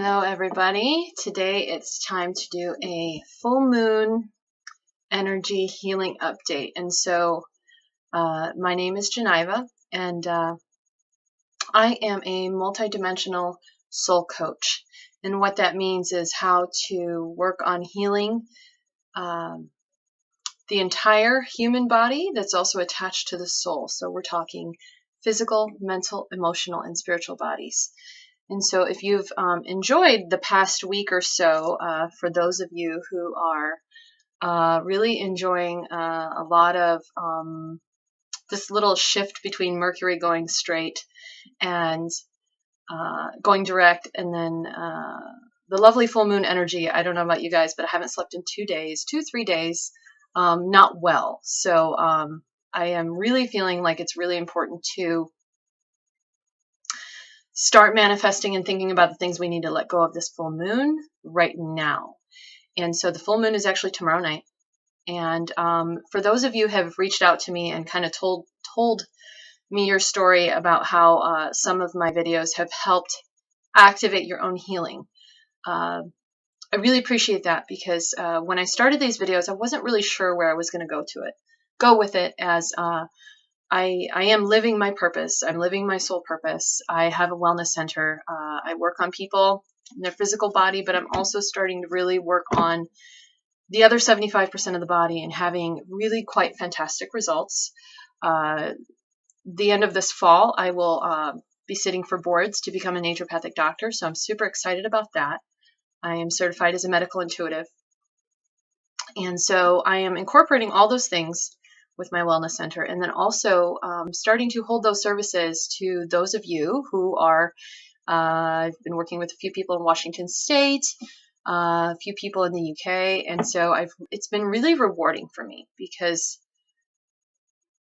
Hello everybody. Today it's time to do a full moon energy healing update. And so my name is Geneva, and I am a multidimensional soul coach. And what that means is how to work on healing the entire human body that's also attached to the soul. So we're talking physical, mental, emotional, and spiritual bodies. And so if you've enjoyed the past week or so, for those of you who are really enjoying a lot of this little shift between Mercury going straight and going direct, and then the lovely full moon energy, I don't know about you guys, but I haven't slept in 3 days, not well. So I am really feeling like it's really important to start manifesting and thinking about the things we need to let go of this full moon right now. And so the full moon is actually tomorrow night. And for those of you who have reached out to me and kind of told me your story about how some of my videos have helped activate your own healing, I really appreciate that, because when I started these videos, I wasn't really sure where I was going to go with it, as I am living my purpose. I'm living my soul purpose. I have a wellness center. I work on people in their physical body, but I'm also starting to really work on the other 75% of the body and having really quite fantastic results. The end of this fall, I will be sitting for boards to become a naturopathic doctor, so I'm super excited about that. I am certified as a medical intuitive. And so I am incorporating all those things with my wellness center, and then also starting to hold those services to those of you who are, I've been working with a few people in Washington State, a few people in the UK, and so it's been really rewarding for me, because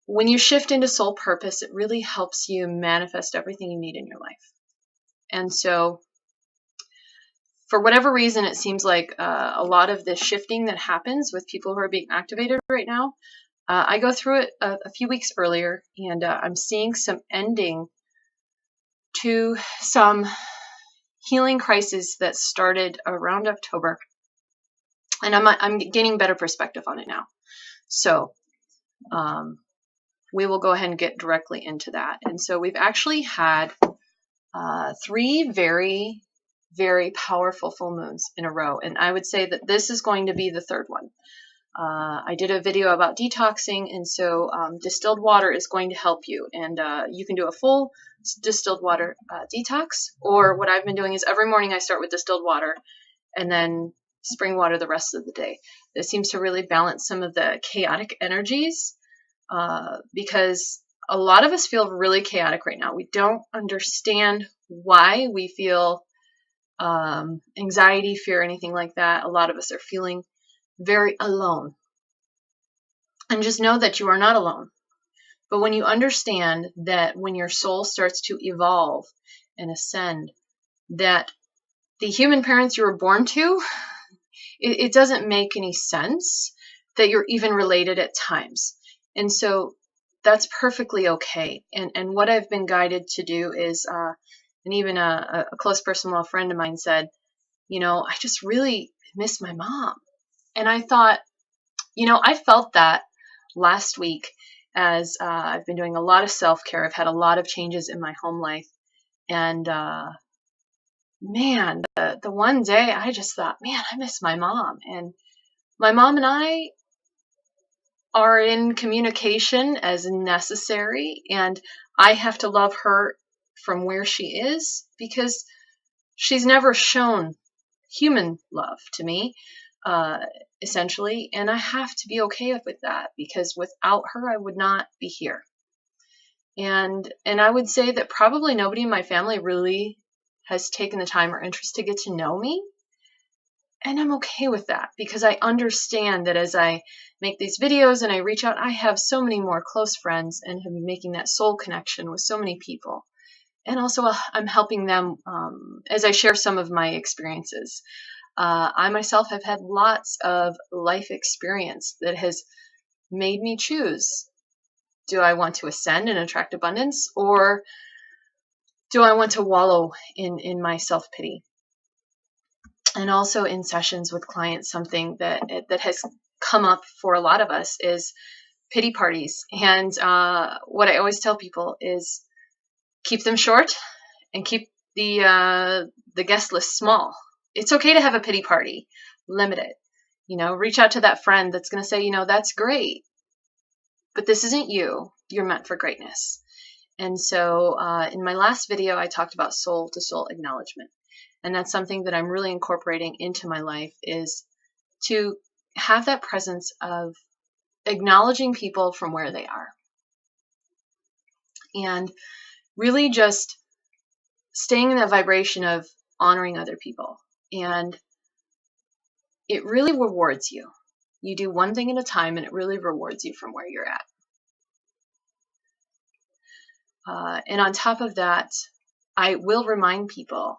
when you shift into soul purpose, it really helps you manifest everything you need in your life. And so for whatever reason, it seems like a lot of the shifting that happens with people who are being activated right now, I go through it a few weeks earlier, and I'm seeing some ending to some healing crises that started around October, and I'm gaining better perspective on it now. So we will go ahead and get directly into that. And so we've actually had 3 very, very powerful full moons in a row, and I would say that this is going to be the 3rd one. I did a video about detoxing, and so distilled water is going to help you, and you can do a full distilled water detox, or what I've been doing is every morning I start with distilled water and then spring water the rest of the day. This seems to really balance some of the chaotic energies, because a lot of us feel really chaotic right now. We don't understand why we feel anxiety, fear, anything like that. A lot of us are feeling very alone. And just know that you are not alone. But when you understand that when your soul starts to evolve and ascend, that the human parents you were born to, it doesn't make any sense that you're even related at times. And so that's perfectly okay. And what I've been guided to do is, and even a close personal friend of mine said, I just really miss my mom. And I thought, I felt that last week, as I've been doing a lot of self-care. I've had a lot of changes in my home life. And man, the one day I just thought, man, I miss my mom. And my mom and I are in communication as necessary. And I have to love her from where she is, because she's never shown human love to me, essentially, and I have to be okay with that, because without her I would not be here. And I would say that probably nobody in my family really has taken the time or interest to get to know me, and I'm okay with that, because I understand that as I make these videos and I reach out, I have so many more close friends and have been making that soul connection with so many people. And also I'm helping them as I share some of my experiences. I myself have had lots of life experience that has made me choose. Do I want to ascend and attract abundance, or do I want to wallow in my self-pity? And also in sessions with clients, something that has come up for a lot of us is pity parties. And what I always tell people is keep them short and keep the guest list small. It's okay to have a pity party. Limit it. Reach out to that friend that's going to say, that's great, but this isn't you. You're meant for greatness. And so in my last video, I talked about soul to soul acknowledgement. And that's something that I'm really incorporating into my life, is to have that presence of acknowledging people from where they are. And really just staying in that vibration of honoring other people. And it really rewards you. You do one thing at a time, and it really rewards you from where you're at. And on top of that, I will remind people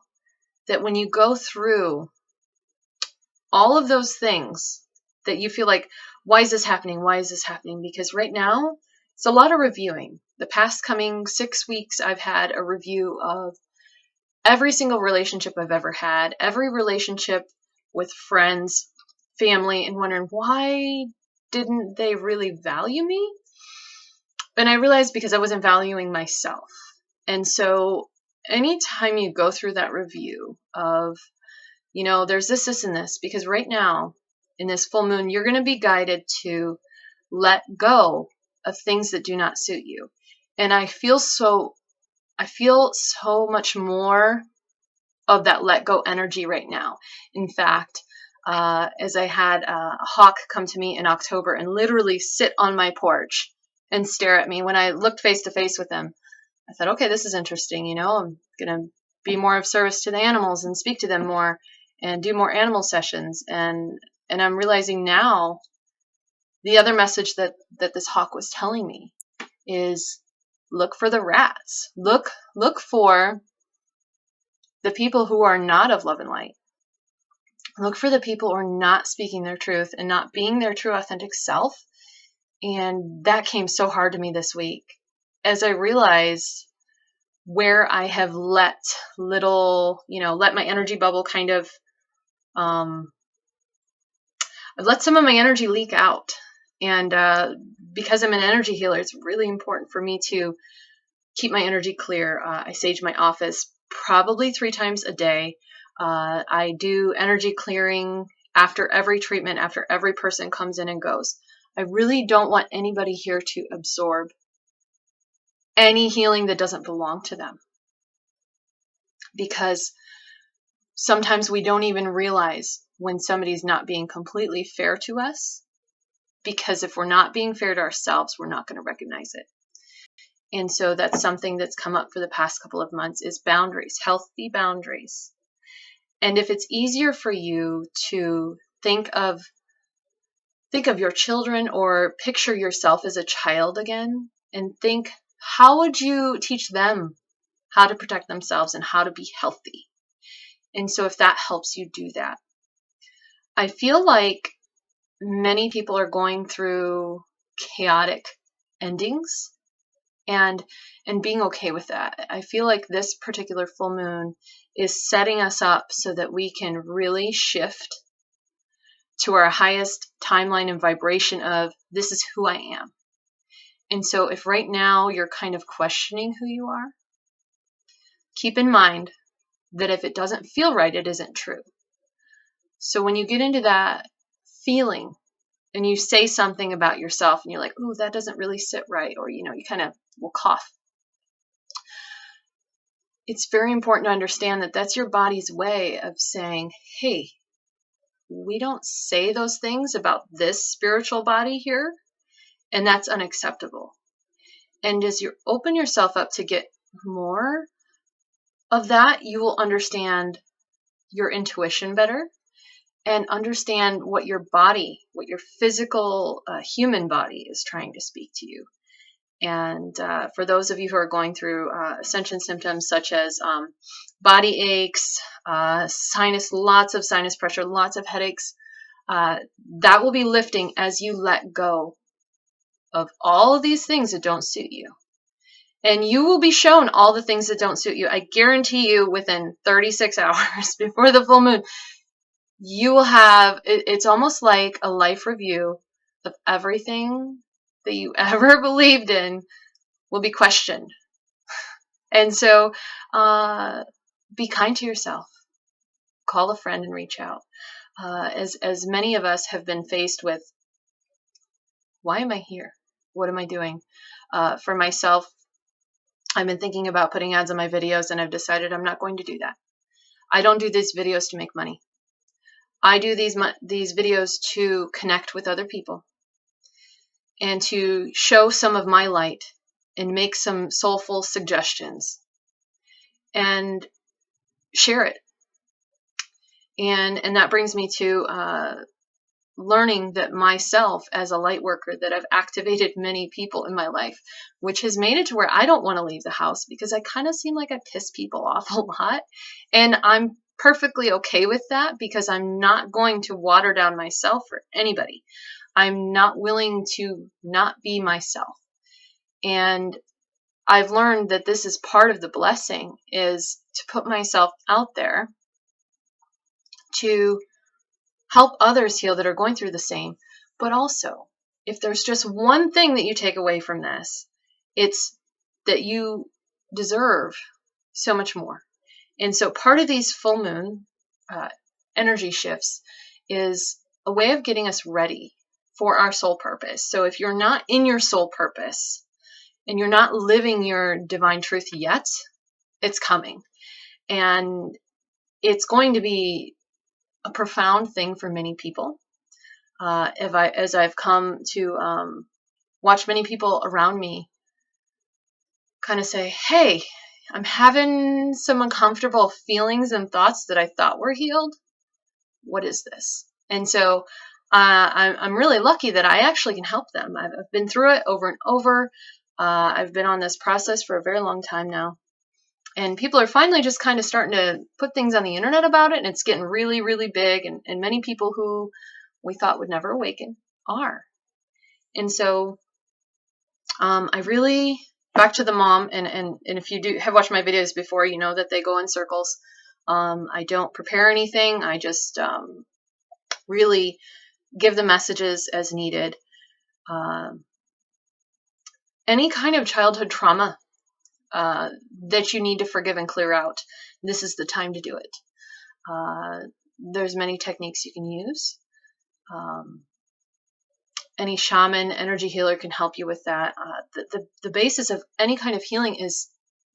that when you go through all of those things that you feel like, why is this happening? Why is this happening? Because right now, it's a lot of reviewing. The past coming 6 weeks, I've had a review of every single relationship I've ever had, every relationship with friends, family, and wondering, why didn't they really value me? And I realized because I wasn't valuing myself. And so anytime you go through that review of, there's this, and this, because right now in this full moon, you're going to be guided to let go of things that do not suit you. And I feel so much more of that let go energy right now. In fact, as I had a hawk come to me in October and literally sit on my porch and stare at me, when I looked face to face with him, I thought, okay, this is interesting. I'm going to be more of service to the animals and speak to them more and do more animal sessions. And I'm realizing now the other message that this hawk was telling me is look for the rats. Look for the people who are not of love and light. Look for the people who are not speaking their truth and not being their true authentic self. And that came so hard to me this week as I realized where I have let my energy bubble kind of, I've let some of my energy leak out. And because I'm an energy healer, it's really important for me to keep my energy clear. I sage my office probably 3 times a day. I do energy clearing after every treatment, after every person comes in and goes. I really don't want anybody here to absorb any healing that doesn't belong to them. Because sometimes we don't even realize when somebody's not being completely fair to us. Because if we're not being fair to ourselves, we're not going to recognize it. And so that's something that's come up for the past couple of months is boundaries, healthy boundaries. And if it's easier for you to think of your children or picture yourself as a child again and think, how would you teach them how to protect themselves and how to be healthy? And so if that helps you do that. I feel like many people are going through chaotic endings and being okay with that. I feel like this particular full moon is setting us up so that we can really shift to our highest timeline and vibration of this is who I am. And so if right now you're kind of questioning who you are, keep in mind that if it doesn't feel right, it isn't true. So when you get into that feeling and you say something about yourself and you're like, ooh, that doesn't really sit right, or you kind of will cough. It's very important to understand that that's your body's way of saying, hey, we don't say those things about this spiritual body here, and that's unacceptable. And as you open yourself up to get more of that, you will understand your intuition better and understand what your body, what your physical human body is trying to speak to you. And for those of you who are going through ascension symptoms such as body aches, lots of sinus pressure, lots of headaches, that will be lifting as you let go of all of these things that don't suit you. And you will be shown all the things that don't suit you. I guarantee you within 36 hours before the full moon, you will have, it's almost like a life review of everything that you ever believed in will be questioned. And so be kind to yourself. Call a friend and reach out. As many of us have been faced with, why am I here? What am I doing? For myself, I've been thinking about putting ads on my videos, and I've decided I'm not going to do that. I don't do these videos to make money. I do these videos to connect with other people and to show some of my light and make some soulful suggestions and share it. And that brings me to learning that myself as a light worker, that I've activated many people in my life, which has made it to where I don't want to leave the house because I kind of seem like I piss people off a lot. And I'm perfectly okay with that because I'm not going to water down myself for anybody. I'm not willing to not be myself. And I've learned that this is part of the blessing, is to put myself out there to help others heal that are going through the same. But also, if there's just one thing that you take away from this, it's that you deserve so much more. And so part of these full moon energy shifts is a way of getting us ready for our soul purpose. So if you're not in your soul purpose and you're not living your divine truth yet, it's coming. And it's going to be a profound thing for many people. As I've come to watch many people around me kind of say, hey, I'm having some uncomfortable feelings and thoughts that I thought were healed. What is this? And so I'm really lucky that I actually can help them. I've been through it over and over. I've been on this process for a very long time now. And people are finally just kind of starting to put things on the internet about it, and it's getting really, really big. And many people who we thought would never awaken are. And so I really, back to the mom, and if you have watched my videos before, you know that they go in circles. I don't prepare anything. I just really give the messages as needed. Any kind of childhood trauma that you need to forgive and clear out, this is the time to do it. There's many techniques you can use. Any shaman, energy healer can help you with that. The basis of any kind of healing is,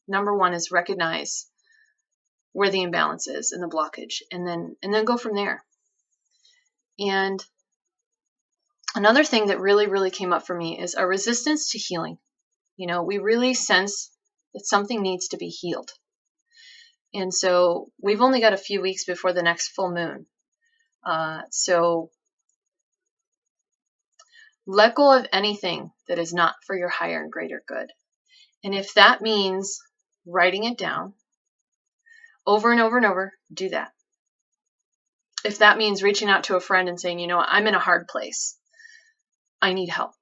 number one, is recognize where the imbalance is and the blockage, and then go from there. And another thing that really, really came up for me is a resistance to healing. You know, we really sense that something needs to be healed. And so we've only got a few weeks before the next full moon. So let go of anything that is not for your higher and greater good. And if that means writing it down over and over and over, do that. If that means reaching out to a friend and saying, you know, I'm in a hard place, I need help.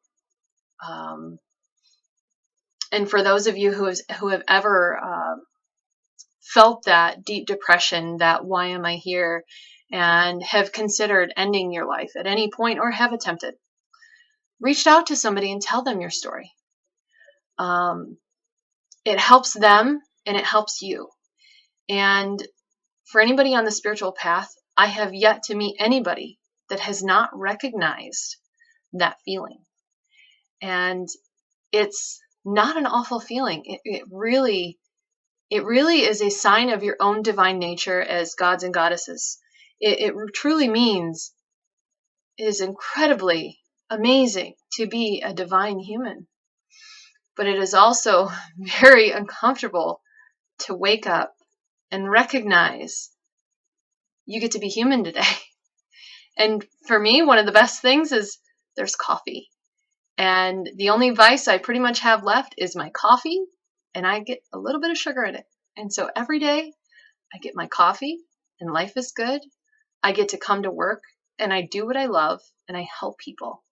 And for those of you who have ever felt that deep depression, that why am I here, and have considered ending your life at any point or have attempted, reach out to somebody and tell them your story. It helps them and it helps you. And for anybody on the spiritual path, I have yet to meet anybody that has not recognized that feeling. And it's not an awful feeling. It really is a sign of your own divine nature as gods and goddesses. It truly means it is incredibly amazing to be a divine human. But it is also very uncomfortable to wake up and recognize you get to be human today. And for me, one of the best things is there's coffee. And the only vice I pretty much have left is my coffee, and I get a little bit of sugar in it. And so every day I get my coffee and life is good. I get to come to work and I do what I love and I help people.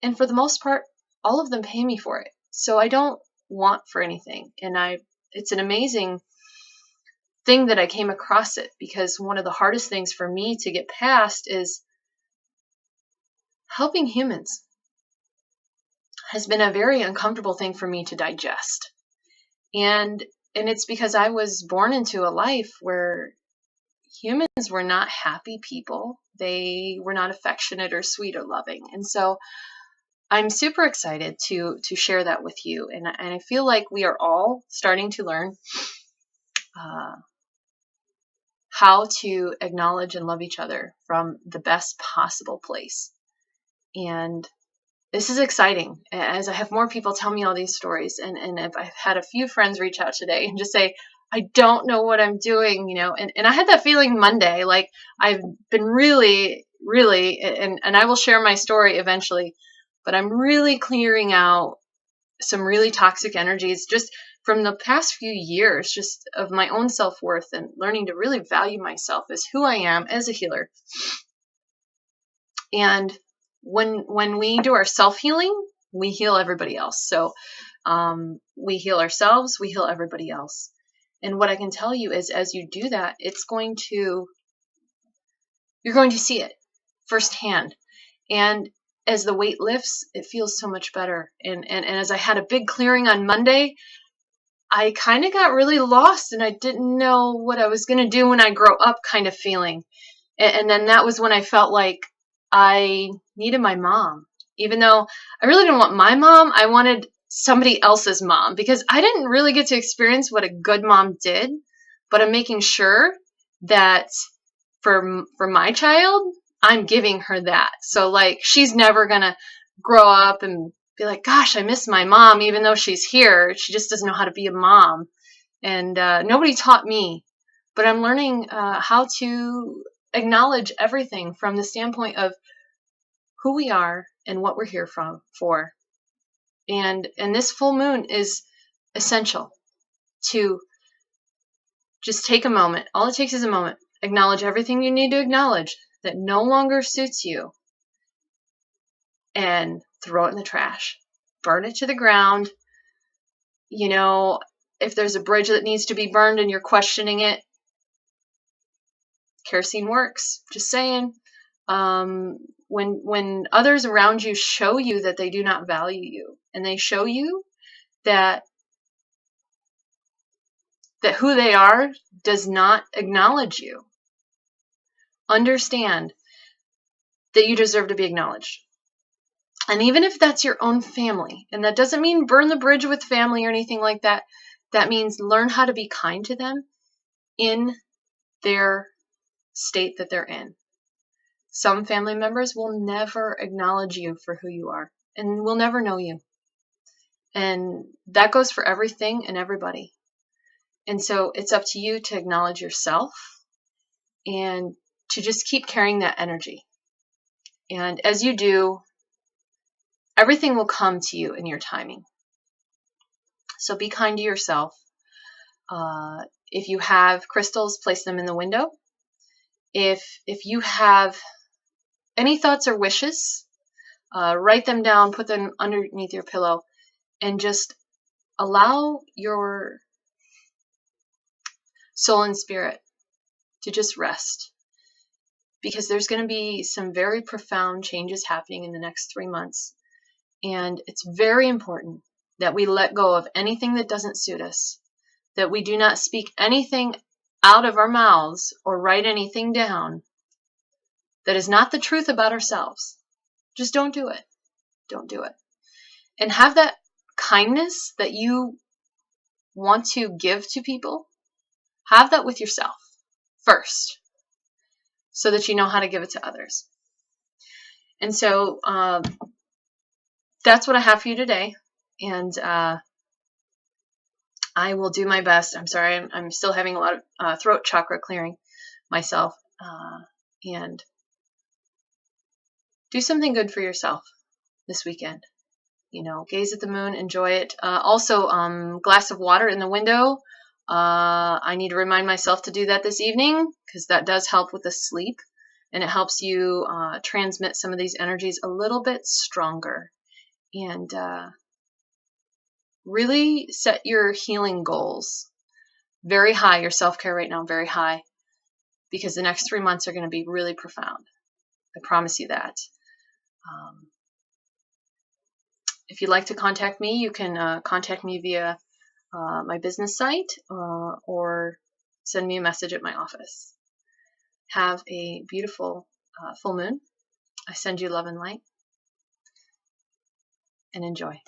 And for the most part, all of them pay me for it. So I don't want for anything. And it's an amazing thing that I came across it, because one of the hardest things for me to get past is helping humans has been a very uncomfortable thing for me to digest. And it's because I was born into a life where humans were not happy people. They were not affectionate or sweet or loving. And so I'm super excited to share that with you. And I feel like we are all starting to learn how to acknowledge and love each other from the best possible place. And this is exciting as I have more people tell me all these stories. And I've had a few friends reach out today and just say, I don't know what I'm doing, you know, and I had that feeling Monday, like I've been really, and I will share my story eventually, but I'm really clearing out some really toxic energies just from the past few years, just of my own self-worth and learning to really value myself as who I am as a healer. And when we do our self-healing, we heal everybody else. So we heal ourselves, we heal everybody else. And what I can tell you is, as you do that, you're going to see it firsthand. And as the weight lifts, it feels so much better. And as I had a big clearing on Monday, I kind of got really lost and I didn't know what I was going to do when I grow up kind of feeling. And then that was when I felt like I needed my mom. Even though I really didn't want my mom, I wanted somebody else's mom, because I didn't really get to experience what a good mom did. But I'm making sure that for my child, I'm giving her that. So like, she's never going to grow up and be like, gosh, I miss my mom, even though she's here. She just doesn't know how to be a mom. And nobody taught me. But I'm learning how to acknowledge everything from the standpoint of who we are and what we're here for. And this full moon is essential to just take a moment. All it takes is a moment. Acknowledge everything you need to acknowledge that no longer suits you, and throw it in the trash. Burn it to the ground. You know, if there's a bridge that needs to be burned and you're questioning it, kerosene works. Just saying. When others around you show you that they do not value you, and they show you that who they are does not acknowledge you, understand that you deserve to be acknowledged. And even if that's your own family, and that doesn't mean burn the bridge with family or anything like that, that means learn how to be kind to them in their state that they're in. Some family members will never acknowledge you for who you are and will never know you. And that goes for everything and everybody. And so it's up to you to acknowledge yourself and to just keep carrying that energy. And as you do, everything will come to you in your timing. So be kind to yourself. If you have crystals, place them in the window. If you have any thoughts or wishes, write them down, put them underneath your pillow, and just allow your soul and spirit to just rest. Because there's going to be some very profound changes happening in the next 3 months. And it's very important that we let go of anything that doesn't suit us, that we do not speak anything out of our mouths or write anything down that is not the truth about ourselves. Just don't do it. Don't do it. And have that kindness that you want to give to people, have that with yourself first, so that you know how to give it to others. And so that's what I have for you today. And I will do my best. I'm sorry, I'm still having a lot of throat chakra clearing myself. And do something good for yourself this weekend. You know, gaze at the moon, enjoy it. Also, glass of water in the window. I need to remind myself to do that this evening, because that does help with the sleep. And it helps you transmit some of these energies a little bit stronger. And really set your healing goals very high, your self-care right now, very high, because the next 3 months are going to be really profound. I promise you that. If you'd like to contact me, you can contact me via my business site or send me a message at my office. Have a beautiful full moon. I send you love and light, and enjoy.